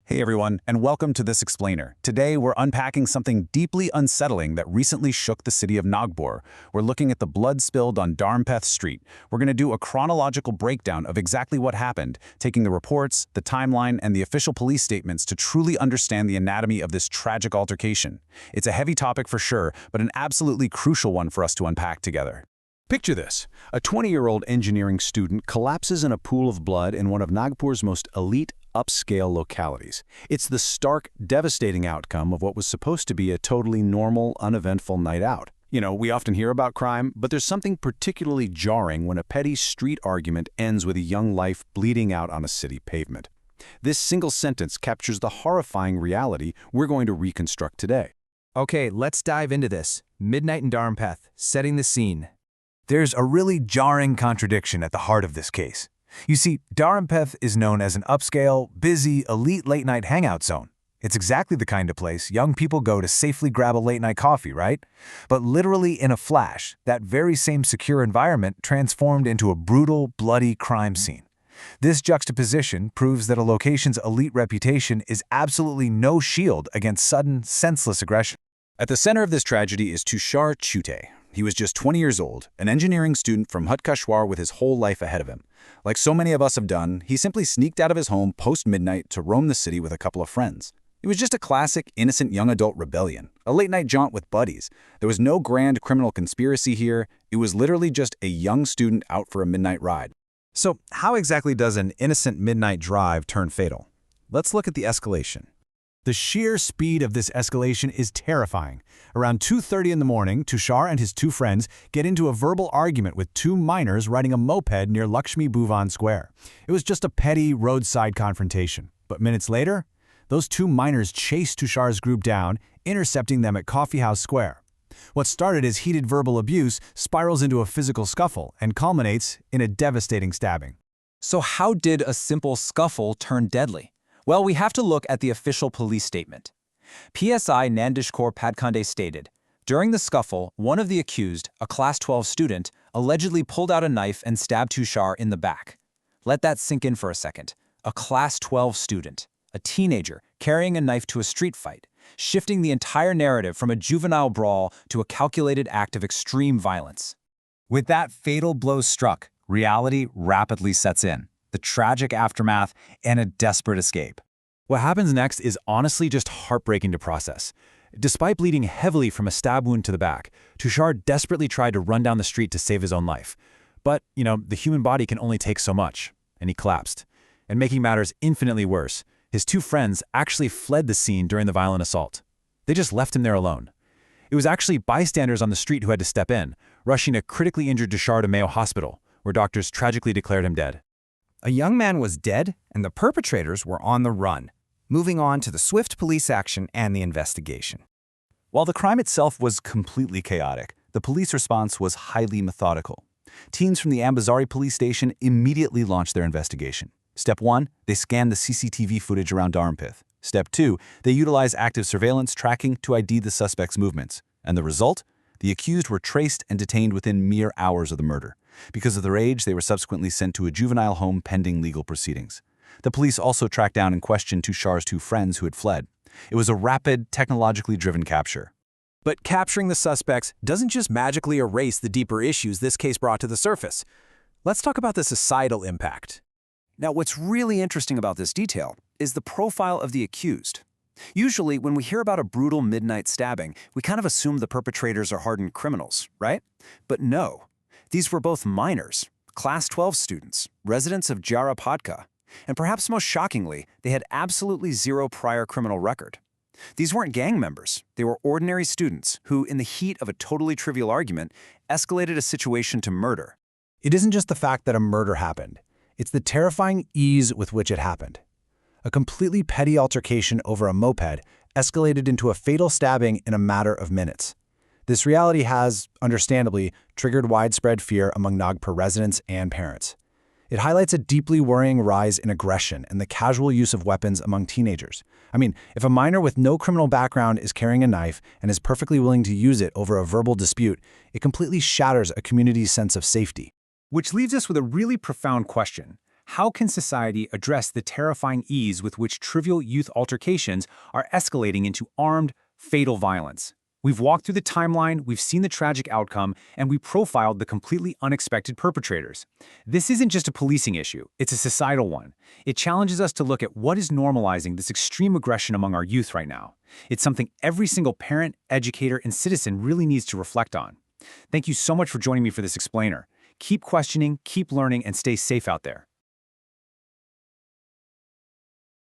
Hey everyone, and welcome to This Explainer. Today we're unpacking something deeply unsettling that recently shook the city of Nagpur. We're looking at the blood spilled on Dharampeth Street. We're going to do a chronological breakdown of exactly what happened, taking the reports, the timeline, and the official police statements to truly understand the anatomy of this tragic altercation. It's a heavy topic for sure, but an absolutely crucial one for us to unpack together. Picture this. A 20-year-old engineering student collapses in a pool of blood in one of Nagpur's most elite, upscale localities. It's the stark, devastating outcome of what was supposed to be a totally normal, uneventful night out. You know, we often hear about crime, but there's something particularly jarring when a petty street argument ends with a young life bleeding out on a city pavement. This single sentence captures the horrifying reality we're going to reconstruct today. Okay, let's dive into this. Midnight in Dharampeth, setting the scene. There's a really jarring contradiction at the heart of this case. You see, Dharampeth is known as an upscale, busy, elite late-night hangout zone. It's exactly the kind of place young people go to safely grab a late-night coffee, right? But literally in a flash, that very same secure environment transformed into a brutal, bloody crime scene. This juxtaposition proves that a location's elite reputation is absolutely no shield against sudden, senseless aggression. At the center of this tragedy is Tushar Chute. He was just 20 years old, an engineering student from Kashwar with his whole life ahead of him. Like so many of us have done, he simply sneaked out of his home post-midnight to roam the city with a couple of friends. It was just a classic, innocent young adult rebellion, a late-night jaunt with buddies. There was no grand criminal conspiracy here. It was literally just a young student out for a midnight ride. So, how exactly does an innocent midnight drive turn fatal? Let's look at the escalation. The sheer speed of this escalation is terrifying. Around 2:30 in the morning, Tushar and his two friends get into a verbal argument with two minors riding a moped near Lakshmi Bhuvan Square. It was just a petty roadside confrontation. But minutes later, those two minors chase Tushar's group down, intercepting them at Coffee House Square. What started as heated verbal abuse spirals into a physical scuffle and culminates in a devastating stabbing. So how did a simple scuffle turn deadly? Well, we have to look at the official police statement. PSI Nandishkor Padkande stated, during the scuffle, one of the accused, a Class 12 student, allegedly pulled out a knife and stabbed Tushar in the back. Let that sink in for a second. A Class 12 student, a teenager, carrying a knife to a street fight, shifting the entire narrative from a juvenile brawl to a calculated act of extreme violence. With that fatal blow struck, reality rapidly sets in. The tragic aftermath, and a desperate escape. What happens next is honestly just heartbreaking to process. Despite bleeding heavily from a stab wound to the back, Tushar desperately tried to run down the street to save his own life. But, the human body can only take so much, and he collapsed. And making matters infinitely worse, his two friends actually fled the scene during the violent assault. They just left him there alone. It was actually bystanders on the street who had to step in, rushing a critically injured Tushar to Mayo Hospital, where doctors tragically declared him dead. A young man was dead, and the perpetrators were on the run, moving on to the swift police action and the investigation. While the crime itself was completely chaotic, the police response was highly methodical. Teams from the Ambazari police station immediately launched their investigation. Step 1, they scanned the CCTV footage around Dharampeth. Step 2, they utilized active surveillance tracking to ID the suspect's movements. And the result? The accused were traced and detained within mere hours of the murder. Because of their age, they were subsequently sent to a juvenile home pending legal proceedings. The police also tracked down and questioned Tushar's two friends who had fled. It was a rapid, technologically driven capture. But capturing the suspects doesn't just magically erase the deeper issues this case brought to the surface. Let's talk about the societal impact. Now, what's really interesting about this detail is the profile of the accused. Usually, when we hear about a brutal midnight stabbing, we kind of assume the perpetrators are hardened criminals, right? But no. These were both minors, Class 12 students, residents of Dharampeth, and perhaps most shockingly, they had absolutely zero prior criminal record. These weren't gang members. They were ordinary students who, in the heat of a totally trivial argument, escalated a situation to murder. It isn't just the fact that a murder happened. It's the terrifying ease with which it happened. A completely petty altercation over a moped escalated into a fatal stabbing in a matter of minutes. This reality has, understandably, triggered widespread fear among Nagpur residents and parents. It highlights a deeply worrying rise in aggression and the casual use of weapons among teenagers. I mean, if a minor with no criminal background is carrying a knife and is perfectly willing to use it over a verbal dispute, it completely shatters a community's sense of safety. Which leaves us with a really profound question. How can society address the terrifying ease with which trivial youth altercations are escalating into armed, fatal violence? We've walked through the timeline, we've seen the tragic outcome, and we profiled the completely unexpected perpetrators. This isn't just a policing issue, it's a societal one. It challenges us to look at what is normalizing this extreme aggression among our youth right now. It's something every single parent, educator, and citizen really needs to reflect on. Thank you so much for joining me for this explainer. Keep questioning, keep learning, and stay safe out there.